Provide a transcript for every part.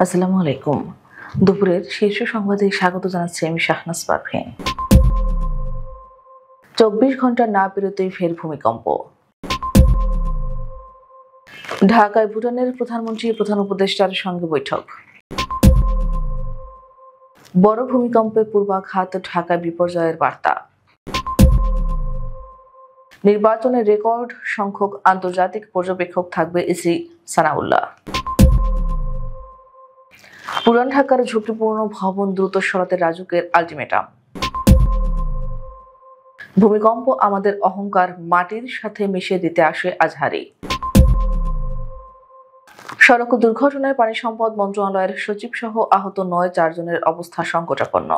আসসালামু আলাইকুম। দুপুরের শীর্ষ সংবাদে স্বাগত জানাচ্ছি আমি শাহনাজ পারভীন। ২৪ ঘন্টা না পেরোতেই ফের ভূমিকম্প। ঢাকায় ভুটানের প্রধানমন্ত্রী প্রধান উপদেষ্টার সঙ্গে বৈঠক। বড় ভূমিকম্পে পূর্বাঘাত, ঢাকায় বিপর্যয়ের বার্তা। নির্বাচনে রেকর্ড সংখ্যক আন্তর্জাতিক পর্যবেক্ষক থাকবে ইসি সানাউল্লাহ। পুরান ঢাকার ঝুঁকিপূর্ণ ভবন দ্রুত সরাতে রাজুকের আলটিমেটাম। ভূমিকম্প আমাদের অহংকার মাটির সাথে মিশিয়ে দিতে আসে আজহারি। সড়ক দুর্ঘটনায় পানি সম্পদ মন্ত্রণালয়ের সচিব সহ আহত ৯ জনের অবস্থা সংকটাপন্ন।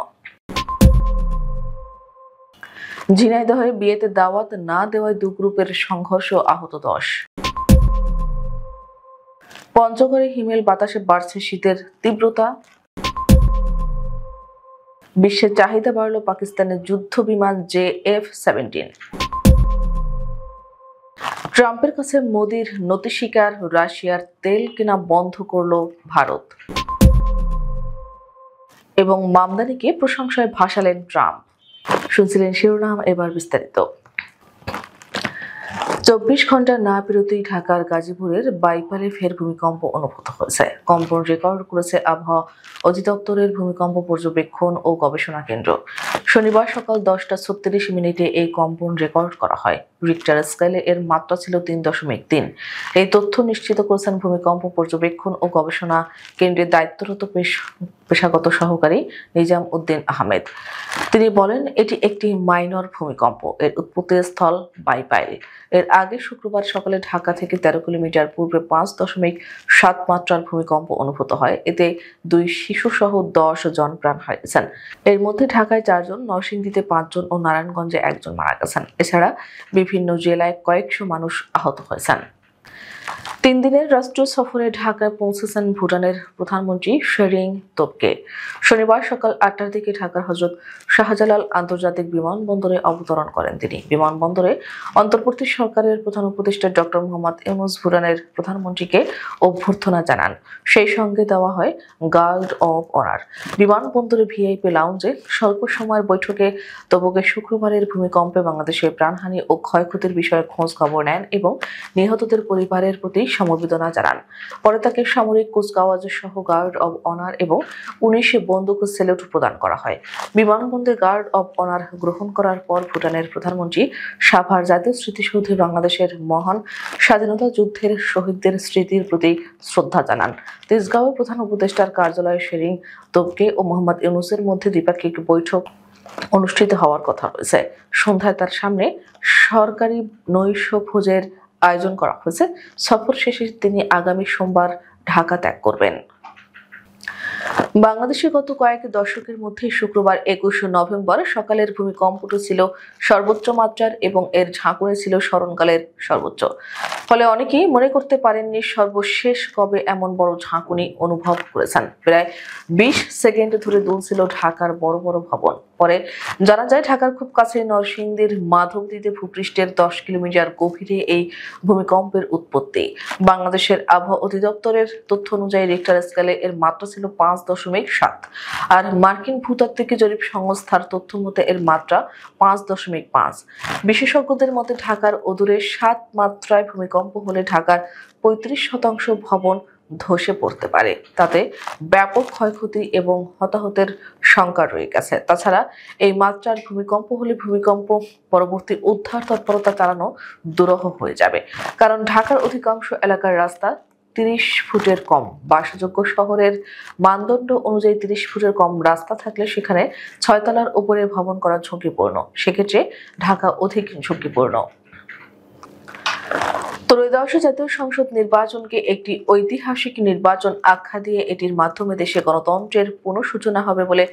ঝিনাইদহে বিয়েতে দাওয়াত না দেওয়ায় দু গ্রুপের সংঘর্ষ, আহত ১০। পঞ্চগড়ে হিমেল বাতাসে বাড়ছে শীতের তীব্রতা। বিশ্বের চাহিদা বাড়ল পাকিস্তানের যুদ্ধ বিমান JF-17। ট্রাম্পের কাছে মোদির নতি স্বীকার, রাশিয়ার তেল কেনা বন্ধ করল ভারত। এবং মামদানিকে প্রশংসায় ভাসালেন ট্রাম্প। শুনছিলেন শিরোনাম, এবার বিস্তারিত। ২৪ ঘন্টা না পেরোতেই ঢাকার গাজীপুরের বাইপালে ফের ভূমিকম্প অনুভূত হয়েছে। কম্পন রেকর্ড করেছে আবহাওয়া অধিদপ্তরের ভূমিকম্প পর্যবেক্ষণ ও গবেষণা কেন্দ্র। শনিবার সকাল 10টা 36 এই কম্পন রেকর্ড করা হয়। রিক্টার স্কেলে এর মাত্রা ছিল 3.3। এই তথ্য নিশ্চিত করেছেন ভূমিকম্প পর্যবেক্ষণ ও গবেষণা কেন্দ্রের দায়িত্বরত পেশাগত সহকারী নিজাম উদ্দিন আহমেদ। তিনি বলেন, এটি একটি মাইনর ভূমিকম্প। এর উৎপত্তি স্থল বাইপাইল। এর আগে শুক্রবার সকালে ঢাকা থেকে 13 কিলোমিটার পূর্বে 5.7 মাত্রার ভূমিকম্প অনুভূত হয়। এতে 2 শিশু সহ 10 জন প্রাণ হারিয়েছেন। এর মধ্যে ঢাকায় 4 জন, নরসিংদীতে 5 জন ও নারায়ণগঞ্জে 1 জন মারা গেছেন। এছাড়া বিভিন্ন জেলায় কয়েকশো মানুষ আহত হয়েছেন। 3 দিনের রাষ্ট্রীয় সফরে ঢাকায় পৌঁছেছেন ভুটানের প্রধানমন্ত্রী শেরিং তোবগে। শনিবার সকাল 8টার দিকে ঢাকার হযরত শাহজালাল আন্তর্জাতিক বিমানবন্দরে অবতরণ করেন তিনি। বিমানবন্দরে অন্তর্বর্তী সরকারের প্রধান উপদেষ্টা ডক্টর মোহাম্মদ ইউনূস ভুটানের প্রধানমন্ত্রীকে অভ্যর্থনা জানান। সেই সঙ্গে দেওয়া হয় গার্ড অব অনার। বিমানবন্দরে ভিআইপি লাউঞ্জে স্বল্প সময়ের বৈঠকে তোবগে শুক্রবারের ভূমিকম্পে বাংলাদেশের প্রাণহানি ও ক্ষয়ক্ষতির বিষয়ে খোঁজ খবর নেন এবং নিহতদের পরিবারের প্রতি সমবেদনা জানান। পরে তাকে সামরিক কুচকাওয়াজ সহ গার্ড অব অনার এবং 19 বন্দুক স্যালুট প্রদান করা হয়। বিমানবন্দরে গার্ড অব অনার গ্রহণ করার পর ভুটানের প্রধানমন্ত্রী সাভার জাতীয় স্মৃতিসৌধে বাংলাদেশের মহান স্বাধীনতা যুদ্ধের শহীদদের স্মৃতির প্রতি শ্রদ্ধা জানান। তেজগাঁওয়ে প্রধান উপদেষ্টার কার্যালয়ে শেরিং তোবগে ও মোহাম্মদ ইউনূসের মধ্যে দ্বিপাক্ষিক বৈঠক অনুষ্ঠিত হওয়ার কথা রয়েছে। সন্ধ্যায় তার সামনে সরকারি নৈশভোজের আয়োজন করা হয়েছে। সফর শেষে তিনি আগামী সোমবার ঢাকা ত্যাগ করবেন। বাংলাদেশে গত কয়েক দশকের মধ্যে শুক্রবার 21 নভেম্বর সকালের ভূমিকম্পটি ছিল সর্বোচ্চ মাত্রার এবং এর ঝাঁকুনি ছিল স্মরণকালের সর্বোচ্চ। ফলে অনেকেই মনে করতে পারেননি সর্বশেষ কবে এমন বড় ঝাঁকুনি অনুভব করেছেন। প্রায় 20 সেকেন্ড ধরে দুলছিল ঢাকার বড় বড় ভবন। পরে জানা যায়, ঢাকার খুব কাছে নরসিংদীর মাধবদীতে ভূপৃষ্ঠের 10 কিলোমিটার গভীরে এই ভূমিকম্পের উৎপত্তি। বাংলাদেশের আবহাওয়া অধিদপ্তরের তথ্য অনুযায়ী রিক্টার স্কেলে এর মাত্রা ছিল 5.7 আর মার্কিন ভূতাত্ত্বিক জরিপ সংস্থার তথ্য মতে এর মাত্রা 5.5। বিশেষজ্ঞদের মতে ঢাকার অদূরে 7 মাত্রায় ভূমিকম্প হলে ঢাকার 35% ভবন ধসে পড়তে পারে। তাতে ব্যাপক ক্ষয়ক্ষতি এবং হতাহতের শঙ্কা রয়ে গেছে। তাছাড়া এই মাত্রার ভূমিকম্প হলে ভূমিকম্প পরবর্তী উদ্ধার তৎপরতা চালানো দুরূহ হয়ে যাবে। কারণ ঢাকার অধিকাংশ এলাকার রাস্তা 30 ফুটের কম। বাসযোগ্য শহরের মানদণ্ড অনুযায়ী 30 ফুটের কম রাস্তা থাকলে সেখানে 6 তলার উপরে ভবন করা ঝুঁকিপূর্ণ। সেক্ষেত্রে ঢাকা অধিক ঝুঁকিপূর্ণ। ত্রয়োদশ জাতীয় সংসদ নির্বাচনকে একটি ঐতিহাসিক নির্বাচন আখ্যা দিয়ে এটির মাধ্যমে দেশে গণতন্ত্রের পুনঃসূচনা হবে বলে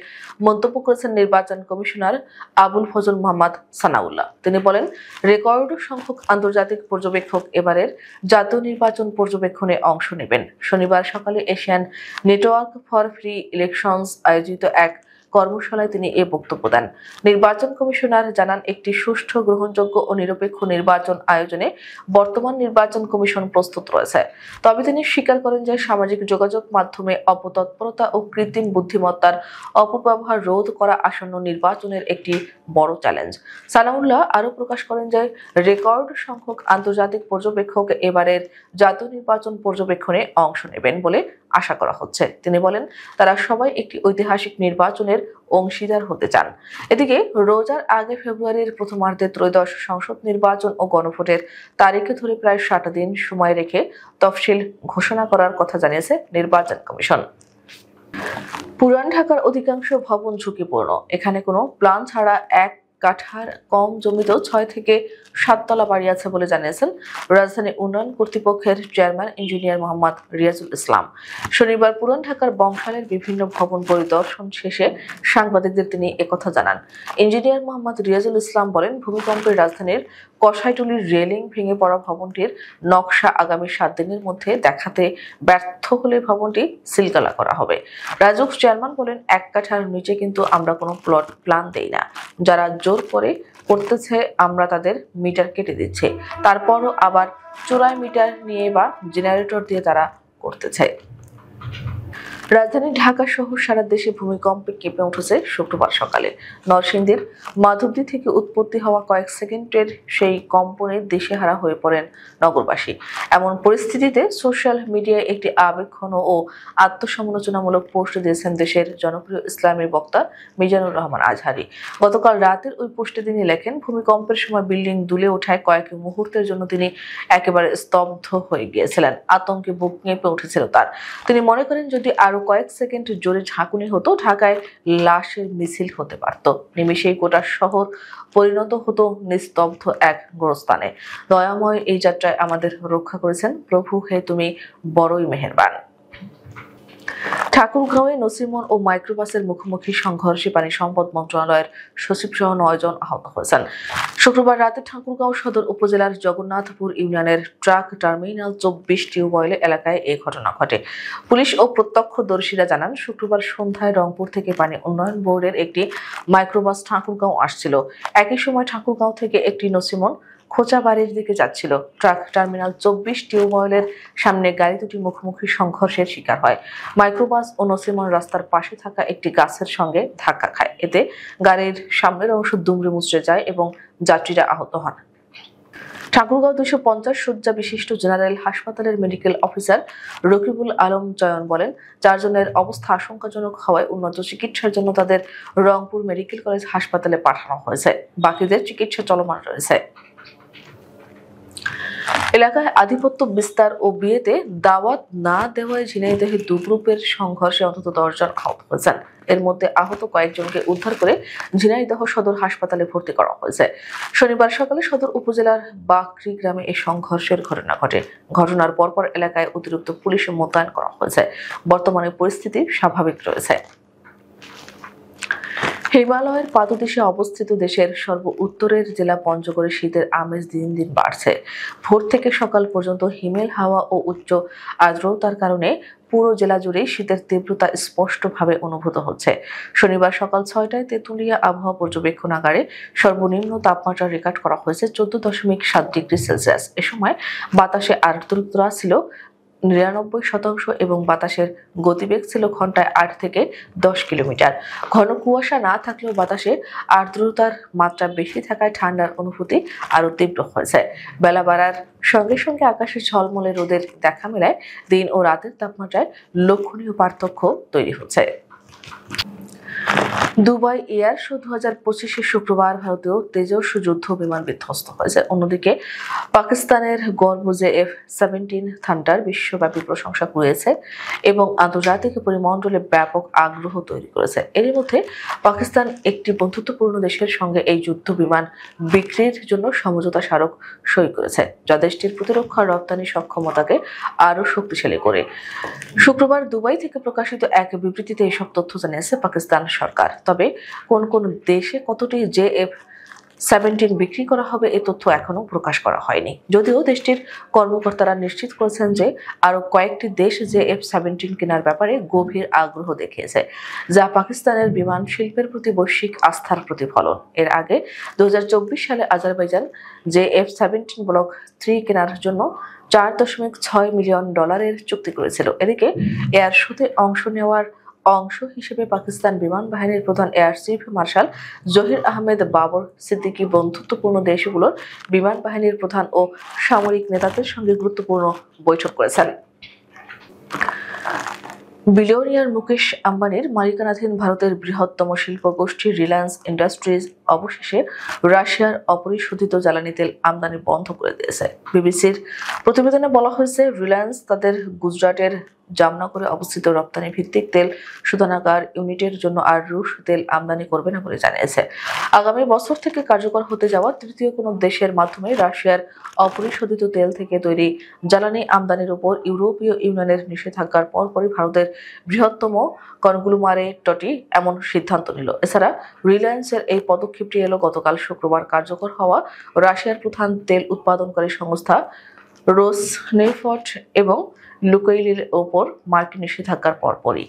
মন্তব্য করেছেন নির্বাচন কমিশনার আবুল ফজল মোহাম্মদ সানাউল্লাহ। তিনি বলেন, রেকর্ড সংখ্যক আন্তর্জাতিক পর্যবেক্ষক এবারের জাতীয় নির্বাচন পর্যবেক্ষণে অংশ নেবেন। শনিবার সকালে Asian network for free elections আয়োজিত এক কর্মশালায় তিনি এ বক্তব্য দেন। নির্বাচন কমিশনার জানান, একটি সুষ্ঠু, গ্রহণযোগ্য ও নিরপেক্ষ নির্বাচন আয়োজনে বর্তমান নির্বাচন কমিশন প্রস্তুত রয়েছে। তবে তিনি স্বীকার করেন যে সামাজিক যোগাযোগ মাধ্যমে অপতৎপরতা ও কৃত্রিম বুদ্ধিমত্তার অপব্যবহার রোধ করা আসন্ন নির্বাচনের একটি বড় চ্যালেঞ্জ। সানাউল্লাহ আরও প্রকাশ করেন যে রেকর্ড সংখ্যক আন্তর্জাতিক পর্যবেক্ষক এবারের জাতীয় নির্বাচন পর্যবেক্ষণে অংশ নেবেন বলে আশা করা হচ্ছে। তিনি বলেন, তারা সবাই একটি ঐতিহাসিক নির্বাচনের অংশীদার হতে চান। এদিকে রোজার আগে ফেব্রুয়ারির প্রথমার্ধে ত্রয়োদশ সংসদ নির্বাচন ও গণভোটের তারিখে ধরে প্রায় 60 দিন সময় রেখে তফসিল ঘোষণা করার কথা জানিয়েছে নির্বাচন কমিশন। পুরান ঢাকার অধিকাংশ ভবন ঝুঁকিপূর্ণ। এখানে কোনো প্ল্যান ছাড়া 1 কাঠার কম জমিতেও 6 থেকে 7 তলা বাড়ি আছে বলে জানিয়েছেন রাজধানী উন্নয়ন কর্তৃপক্ষের চেয়ারম্যান ইঞ্জিনিয়ার মোহাম্মদ রিয়াজুল ইসলাম। শনিবার পুরান ঢাকার বংশালের বিভিন্ন ভবন পরিদর্শন শেষে সাংবাদিকদের তিনি একথা জানান। ইঞ্জিনিয়ার মোহাম্মদ রিয়াজুল ইসলাম বলেন, ভূমিকম্পে রাজধানীর কসাইটুলির রেলিং ভেঙে পড়া ভবনটির নকশা আগামী 7 দিনের মধ্যে দেখাতে ব্যর্থ হলে ভবনটি সিলগালা করা হবে। রাজুক চেয়ারম্যান বলেন, 1 কাঠার নিচে কিন্তু আমরা কোনো প্লট প্ল্যান দেই না। যারা জোর করে করতেছে আমরা তাদের মিটার কেটে দিচ্ছে, তারপরও আবার চূড়ায় মিটার নিয়ে বা জেনারেটর দিয়ে তারা করতেছে। রাজধানী ঢাকা সহ সারা দেশে ভূমিকম্পে কেঁপে উঠেছে শুক্রবার সকালে। নরসিংদীর মাধবদী থেকে উৎপত্তি হওয়া কয়েক সেকেন্ডের সেই কম্পনে দিশেহারা হয়ে পড়েন নগরবাসী। এমন পরিস্থিতিতে সোশ্যাল মিডিয়ায় একটি আবেগঘন ও আত্মসমালোচনামূলক পোস্ট দিয়েছেন দেশের জনপ্রিয় ইসলামী বক্তা মিজানুর রহমান আজহারি। গতকাল রাতের ওই পোস্টে তিনি লেখেন, ভূমিকম্পের সময় বিল্ডিং দুলে ওঠায় কয়েক মুহূর্তের জন্য তিনি একেবারে স্তব্ধ হয়ে গিয়েছিলেন। আতঙ্কে বুক কেঁপে উঠেছিল তার। তিনি মনে করেন, যদি আরো কয়েক সেকেন্ড জোরে ঝাঁকুনি হতো, ঢাকায় লাশের মিছিল হতে পারত। নিমেষেই গোটা শহর পরিণত হতো নিস্তব্ধ এক গোরস্থানে। দয়াময় এই যাত্রায় আমাদের রক্ষা করেছেন প্রভু, হে তুমি বড়ই মেহেরবান। ঠাকুরগাঁওয়ে নসিমন ও মাইক্রোবাসের মুখোমুখি সংঘর্ষে পানি সম্পদ মন্ত্রণালয়ের সচিব সহ 9 জন আহত হয়েছেন। শুক্রবার রাতে ঠাকুরগাঁও সদর উপজেলার জগন্নাথপুর ইউনিয়নের ট্রাক টার্মিনাল 24 টিউবওয়েল এলাকায় এই ঘটনা ঘটে। পুলিশ ও প্রত্যক্ষদর্শীরা জানান, শুক্রবার সন্ধ্যায় রংপুর থেকে পানি উন্নয়ন বোর্ডের একটি মাইক্রোবাস ঠাকুরগাঁও আসছিল। একই সময় ঠাকুরগাঁও থেকে একটি নসিমন খোঁচাবাড়ির দিকে যাচ্ছিল। ট্রাক টার্মিনাল 24 টিউবওয়েলের সামনে গাড়ি দুটি মুখোমুখি সংঘর্ষের শিকার হয়। মাইক্রোবাস ও নসিমন রাস্তার পাশে থাকা একটি গাছের সঙ্গে ধাক্কা খায়। এতে গাড়ির সামনের অংশ দুমড়ে মুচড়ে যায় এবং যাত্রীরা আহত হন। ঠাকুরগাঁও 250 শয্যা বিশিষ্ট জেনারেল হাসপাতালের মেডিকেল অফিসার রকিবুল আলম চয়ন বলেন, 4 জনের অবস্থা আশঙ্কাজনক হওয়ায় উন্নত চিকিৎসার জন্য তাদের রংপুর মেডিকেল কলেজ হাসপাতালে পাঠানো হয়েছে। বাকিদের চিকিৎসা চলমান রয়েছে। এলাকায় আধিপত্য বিস্তার ও বিয়েতে দাওয়াত না দেওয়ায় ঝিনাইদহে 2 গ্রুপের সংঘর্ষে অন্তত 10 জন আহত হয়েছেন। এর মধ্যে আহত কয়েকজনকে উদ্ধার করে ঝিনাইদহ সদর হাসপাতালে ভর্তি করা হয়েছে। শনিবার সকালে সদর উপজেলার বাকরি গ্রামে এই সংঘর্ষের ঘটনা ঘটে। ঘটনার পরপর এলাকায় অতিরিক্ত পুলিশ মোতায়েন করা হয়েছে। বর্তমানে পরিস্থিতি স্বাভাবিক রয়েছে। হিমালয়ের পাদদেশে অবস্থিত দেশের সর্ব উত্তরের জেলা পঞ্চগড়ে শীতের আমেজ দিন দিন বাড়ছে। ভোর থেকে সকাল পর্যন্ত হিমেল হাওয়া ও উচ্চ আর্দ্রতার কারণে পুরো জেলা জুড়ে শীতের তীব্রতা স্পষ্টভাবে অনুভূত হচ্ছে। শনিবার সকাল 6টায় তেঁতুলিয়া আবহাওয়া পর্যবেক্ষণাগারে সর্বনিম্ন তাপমাত্রা রেকর্ড করা হয়েছে 14.7 ডিগ্রি সেলসিয়াস। এ সময় বাতাসে আর্দ্রতা ছিল 99% এবং বাতাসের গতিবেগ ছিল ঘন্টায় 8 থেকে 10 কিলোমিটার। ঘন কুয়াশা না থাকলেও বাতাসে আর্দ্রতার মাত্রা বেশি থাকায় ঠান্ডার অনুভূতি আরো তীব্র হয়েছে। বেলা বাড়ার সঙ্গে সঙ্গে আকাশে ঝলমলে রোদের দেখা মেলায় দিন ও রাতের তাপমাত্রায় লক্ষণীয় পার্থক্য তৈরি হচ্ছে। দুবাই এয়ার শো 2025-এ শুক্রবার ভারতীয় তেজস যুদ্ধ বিমান বিধ্বস্ত হয়েছে। অন্যদিকে পাকিস্তানের গর্ব F-17 থান্ডার বিশ্বব্যাপী প্রশংসা কুড়িয়েছে এবং আন্তর্জাতিক পরিমণ্ডলে ব্যাপক আগ্রহ তৈরি করেছে। এর মধ্যে পাকিস্তান একটি বন্ধুত্বপূর্ণ দেশের সঙ্গে এই যুদ্ধ বিমান বিক্রির জন্য সমঝোতা স্মারক সই করেছে, যা দেশটির প্রতিরক্ষা রপ্তানি সক্ষমতাকে আরও শক্তিশালী করে। শুক্রবার দুবাই থেকে প্রকাশিত এক বিবৃতিতে এসব তথ্য জানিয়েছে পাকিস্তান সরকার। তবে কোন কোন দেশে কতটি F-17 বিক্রি করা হবে এ তথ্য এখনো প্রকাশ করা হয়নি, যদিও দেশটির কর্মকর্তারা নিশ্চিত করেছেন যে আরো কয়েকটি দেশ যে F-17 কেনার ব্যাপারে গভীর আগ্রহ দেখিয়েছে, যা পাকিস্তানের বিমান শিল্পের প্রতি বৈশ্বিক আস্থার প্রতিফলন। এর আগে 2024 সালে আজারবাইজান যে F-17 ব্লক 3 কেনার জন্য $4.6 মিলিয়ন চুক্তি করেছিল। এদিকে এয়ার শোতে অংশ নেওয়ার অংশ হিসেবে পাকিস্তান বিমান বাহিনীর প্রধান air chief marshal Zaheer Ahmed Babar Siddiqui বন্ধুত্বপূর্ণ দেশগুলোর বিমান বাহিনীর প্রধান ও সামরিক নেতাদের সঙ্গে গুরুত্বপূর্ণ বৈঠক করেছেন। বিলিয়নিয়ার মুকেশ আম্বানির মালিকানাধীন ভারতের বৃহত্তম শিল্প গোষ্ঠী রিলায়েন্স ইন্ডাস্ট্রিজ অবশেষে রাশিয়ার অপরিশোধিত জ্বালানি তেল আমদানি বন্ধ করে দিয়েছে। বিবিসির প্রতিবেদনে বলা হয়েছে, রিলায়েন্স তাদের গুজরাটের জামনগরে অবস্থিত রপ্তানি ভিত্তিক তেল শোধনাগার ইউনিটের জন্য আর রুশ তেল আমদানি করবে না বলে জানিয়েছে। আগামী বছর থেকে কার্যকর হতে যাওয়া তৃতীয় কোনো দেশের মাধ্যমে রাশিয়ার অপরিশোধিত তেল থেকে তৈরি জ্বালানি আমদানির উপর ইউরোপীয় ইউনিয়নের নিষেধাজ্ঞার পরপরই ভারতের বৃহত্তম কনগ্লোমারেটটি এমন সিদ্ধান্ত নিল। এছাড়া রিলায়েন্সের এই পদক্ষেপটি এলো গতকাল শুক্রবার কার্যকর হওয়া রাশিয়ার প্রধান তেল উৎপাদনকারী সংস্থা রোসনেফট এবং লুকোইলের ওপর মার্কিন নিষেধাজ্ঞার পরপরই।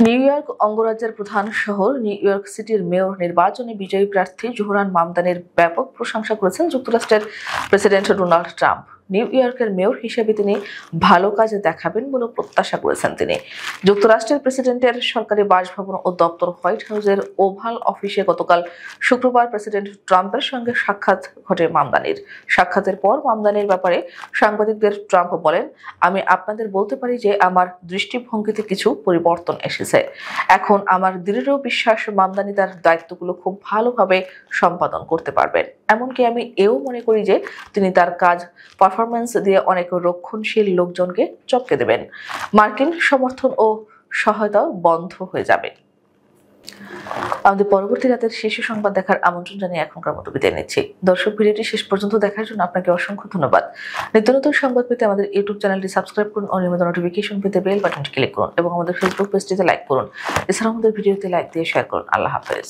নিউ ইয়র্ক অঙ্গরাজ্যের প্রধান শহর নিউ ইয়র্ক সিটির মেয়র নির্বাচনে বিজয়ী প্রার্থী জোহরান মামদানির ব্যাপক প্রশংসা করেছেন যুক্তরাষ্ট্রের প্রেসিডেন্ট ডোনাল্ড ট্রাম্প। নিউ ইয়র্কের মেয়র হিসেবে তিনি ভালো কাজ দেখাবেন বলে প্রত্যাশা করেছেন তিনি। যুক্তরাষ্ট্রের প্রেসিডেন্টের সরকারি বাসভবন ও দপ্তর হোয়াইট হাউসের ওভাল অফিসে গতকাল শুক্রবার প্রেসিডেন্ট ট্রাম্পের সঙ্গে সাক্ষাৎ ঘটে মামদানির। সাক্ষাতের পর মামদানির ব্যাপারে সাংবাদিকদের ট্রাম্প বলেন, আমি আপনাদের বলতে পারি যে আমার দৃষ্টিভঙ্গিতে কিছু পরিবর্তন এসেছে। এখন আমার দৃঢ় বিশ্বাস মামদানি তার দায়িত্বগুলো খুব ভালোভাবে সম্পাদন করতে পারবেন। এমনকি আমি এও মনে করি যে তিনি তার কাজ পারফরমেন্স দিয়ে অনেক রক্ষণশীল লোকজনকে চমকে দেবেন। মার্কিন সমর্থন ও সহায়তা বন্ধ হয়ে যাবে। আমাদের পরবর্তী রাতের শীর্ষ সংবাদ দেখার আমন্ত্রণ জানিয়ে এখনকার মতো বিদায় নিচ্ছি। দর্শক, ভিডিওটি শেষ পর্যন্ত দেখার জন্য আপনাকে অসংখ্য ধন্যবাদ। নিত্য নতুন সংবাদ পেতে আমাদের ইউটিউব চ্যানেলটি সাবস্ক্রাইব করুন ও নিয়মিত নোটিফিকেশন পেতে বেল বাটনটি ক্লিক করুন এবং আমাদের ফেসবুক পেজটিতে লাইক করুন। এছাড়াও আমাদের ভিডিওতে লাইক দিয়ে শেয়ার করুন। আল্লাহ হাফেজ।